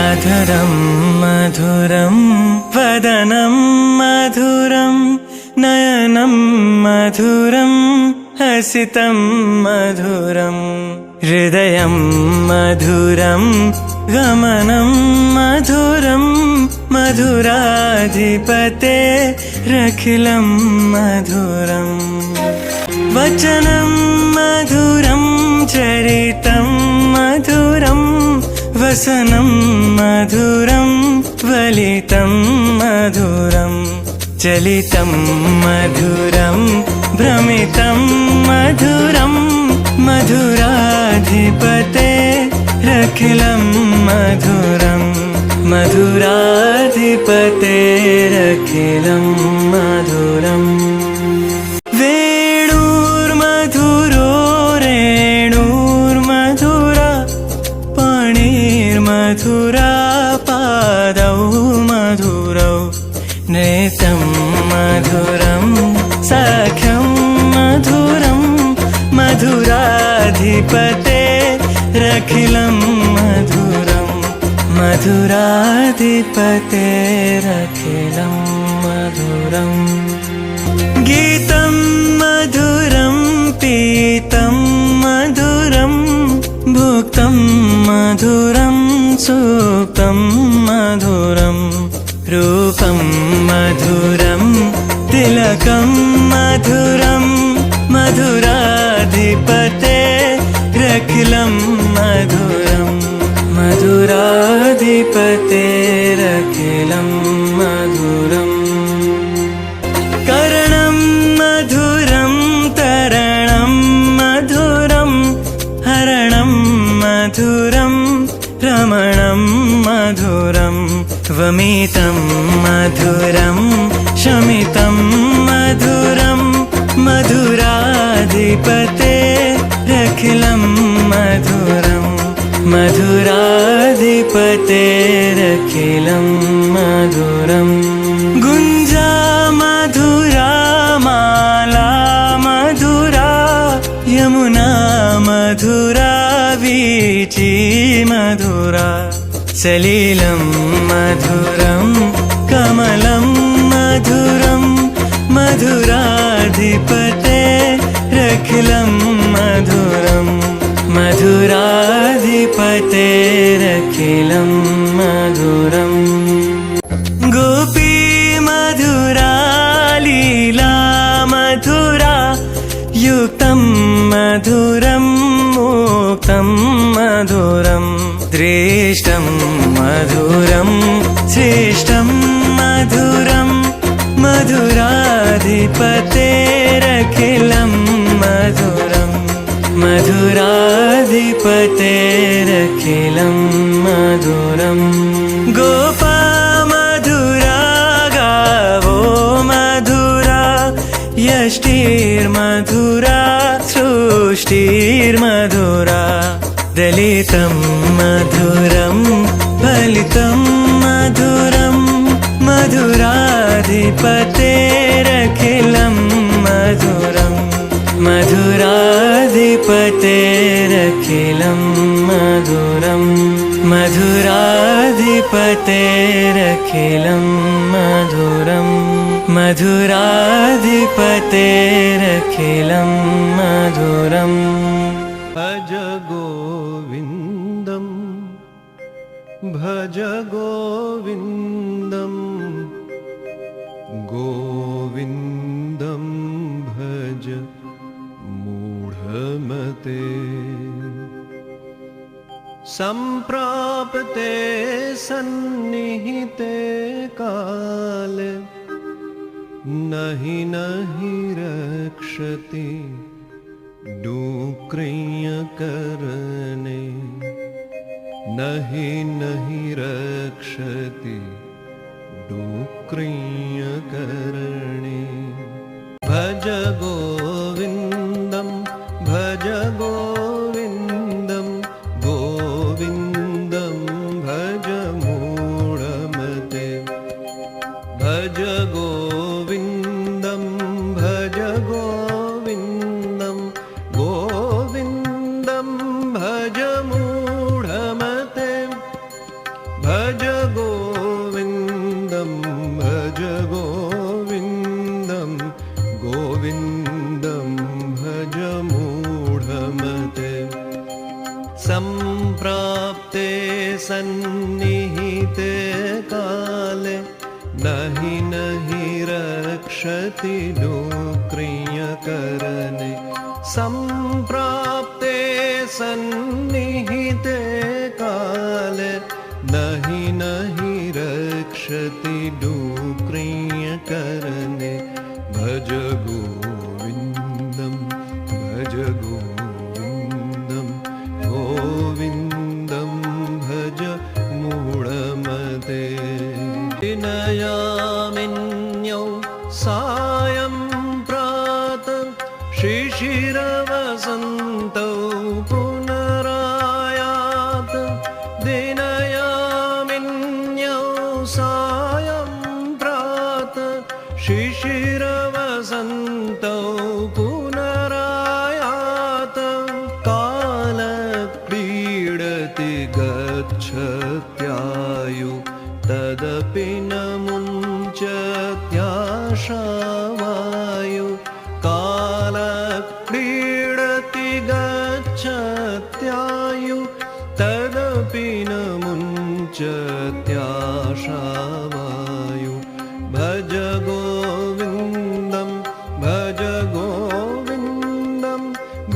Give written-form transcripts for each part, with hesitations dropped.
अधरं मधुरं वदनं मधुरं नयनं मधुरं हसितं मधुरं हृदयं मधुरं गमनं मधुरं मधुराधिपतेरखिलं मधुरं वचनं मधुरं चरितं मधुरं वसनं मधुरं वलितं मधुरं चलितं मधुरं भ्रमितं मधुरं मधुराधिपतेरखिलं मधुरं मधुराधिपतेरखिलं मधुरम् वेणुर्मधुरो रेणुर्मधुरा पाणिर्मधुरा पादौ मधुरौ नेतं मधुरं सख्यं मधुरं मधुराधिपतेरखिलं मधुरं मधुराधिपतेरखिलं मधुरम् गीतं मधुरं पीतं मधुरं भुक्तं मधुरं सुप्तं मधुरं रूपं मधुरं तिलकं मधुरं मधुराधिपतेरखिलं मधुरं मधुराधिपतेरखिलं मधुरम् करणं मधुरं तरणं मधुरं हरणं मधुरं रमणं मधुरं वमितं मधुरं शमितं मधुरं मधुराधिपतेरखिलं मधुरं मधुराधिपतेरखिलं मधुरम् गुञ्जा मधुरा माला मधुरा यमुना मधुरा वीची मधुरा सलिलं मधुरं कमलं मधुरं मधुराधिपतेरखिलं मधुरं मधुराधिपतेरखिलं मधुरम् गोपी मधुरा लीला मधुरा युक्तं मधुरं मुक्तं मधुरं दृष्टं मधुरं श्रेष्ठं मधुरं मधुराधिपतेरखिलं मधुरं मधुराधिपतेरखिलं मधुरम् गोपा मधुरा गावो मधुरा यष्टिर्मधुरा सृष्टिर्मधुरा दलितं मधुरं फलितं मधुरं मधुराधिपतेरखिलं मधुरं मधुराधिपतेरखिलं मधुरम् मधुराधिपतेरखिलं मधुरं मधुराधिपतेरखिलं मधुरम् भज गोविन्दं भज गोविन्दं गोविन्दं भज मूढमते सम्प्राप्ते सन्निहिते काले नहि नहि रक्षति डुक्रियकरणे नहि नहि रक्षति डुक्रियकरणे भज गोविन्दं भज गोविन्दं गोविन्दं भज मूढमते भज गोविन्दं भज गोविन्दं गोविन्दं भज मूढमते भज गोविन्दं भज गोविन्दं गोविन्दं भज मूढमते सम्प्राप्ते सन्निहिते काले नहि नहि रक्षति दुःक्रियकरणे सम्प्राप्ते सन्निहिते काले नहि नहि रक्षति दुःक्रियकरणे भज गोविन्दं भज गोविन्दं गोविन्दं भज मूढमते विनयामिन्यौ सायं प्रातः शिशिरवसन्तौ पुनरायात दिनयामिन्यौ सायं प्रातः शिशिरवसन्तौ पुनरायात कालक्रीडति गच्छत्यायु तदपि न मुञ्चत्याशावायु कालक्रीडति गच्छत्यायु तदपि न मुञ्चत्याशावायु भज गोविन्दं भज गोविन्दं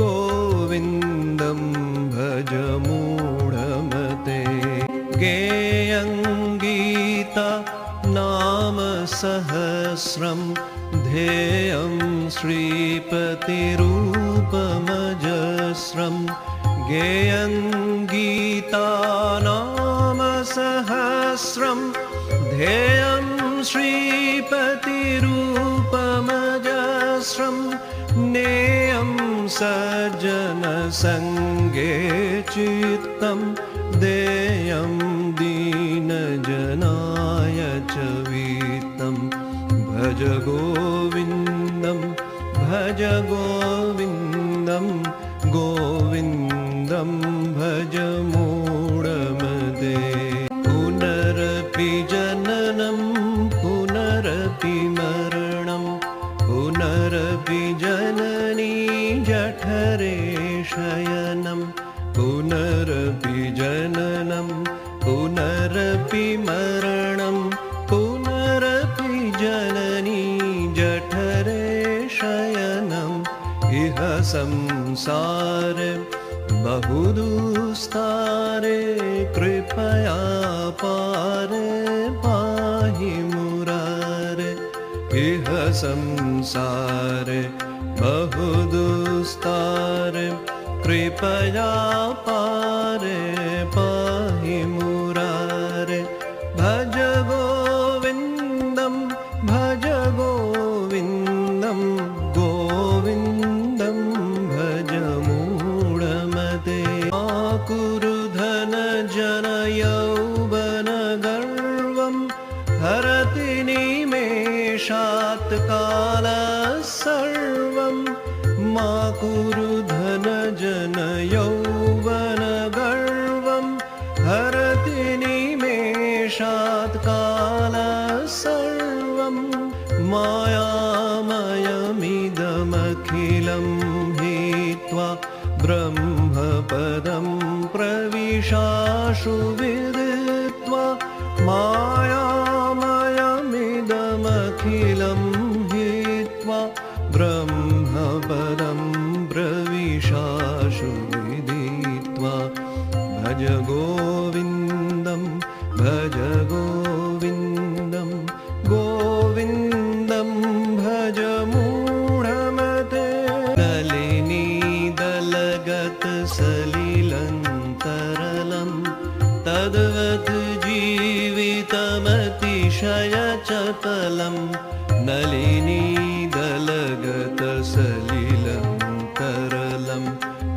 गोविन्दं भज मूढमते गेयं गीता नाम सहस्रं ध्येयं श्रीपतिरूपमजस्रं गेयं गीता नाम सहस्रं ध्येयं श्रीपतिरूपमजस्रं नेयं सज्जनसङ्गे चित्तं देयं दीनजनाय च वित्तं भज गोविन्दं भज गोविन्दं गोविन्दं भज मूढमते पुनरपि जननं पुनरपि मरणं पुनरपि जननी जठरे शयनं पुनरपि जननं पुनरपि मरणं पुनरपि जननी जठरे शयनम् इह संसारे बहुदुस्तारे कृपया पारे पाहि मुरारे इह संसारे बहुदुस्तारे कृपया पारे पाहि मुरारे भज गोविन्दं भज गोविन्दं गोविन्दं भज मूढमते कुरु धन जन यौवन गर्वं हरति निमेषात् कालः सर्वं मा कुरु धन जन यौवन गर्वं हरति निमेषात् कालः सर्वं मायामयमिदमखिलं हित्वा ब्रह्मपदं प्रविशाशु विदित्वा मायामयमिदमखिलं हित्वा ब्रह्मपदं प्रविशाशु विदित्वा भज गोविन्दं भज गोविन्दं गोविन्दं भज मूढमते नलिनी दलगत सलिलं तद्वत् जीवितमतिशयचपलं नलिनी दलगत सलिलं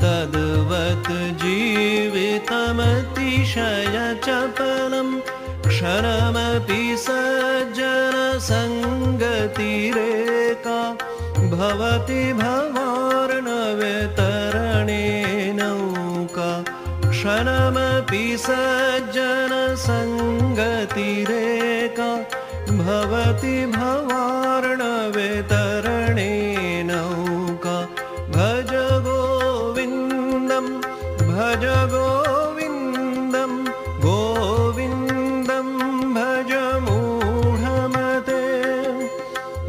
तद्वत् जीवितमतिशयचपलं क्षणमपि सज्जनसङ्गतिरेका भवति भवार्णवे तरणे नौका क्षणमपि सज्जनसङ्गतिरेका भवति भवार्णवे तरणे नौका भज गोविन्दं भज गोविन्दं गोविन्दं भज मूढमते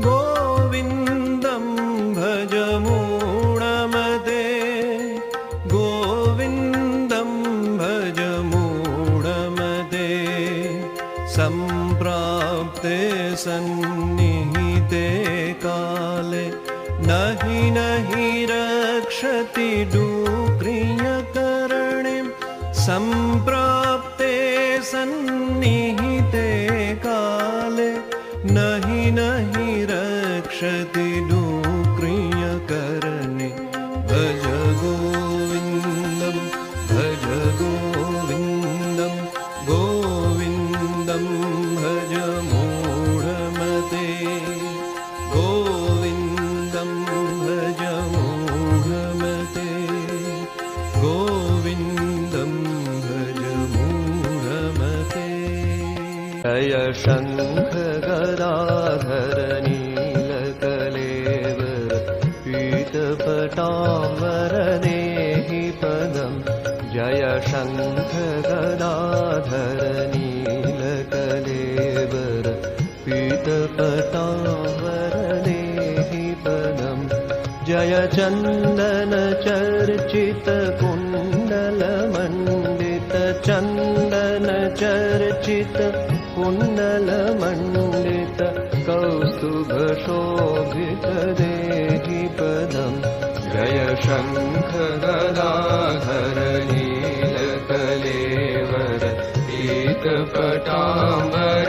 गोविन्दं भज मूढमते गोविन्दं भज मूढमते सम्प्राप्ते सन्निहिते काले नहि नहि रक्षति डुक्रियकरणे सम्प्राप्ते सन्निहिते काले नहि नहि रक्षति डुक्रियकरणे भज गोविन्दं भज गोविन्दं गोविन्दं भज मूढमते गोविन्दं भज मूढमते गोविन्दं भज मूढमते जय शङ्ख गदाधर नीलकलेवर पीतपटाम्बर देहि पदं जय शङ्ख गदाधर नीलकलेवर पीतपटाम्बर देहि पदं जय चन्दन चर्चित कुण्डलमण्डित चन्दन चर्चित कुण्डलमण्डित कौस्तुभ शोभित देहि पदं जय शङ्ख गदाधर नीलकलेवर पीतपटाम्बर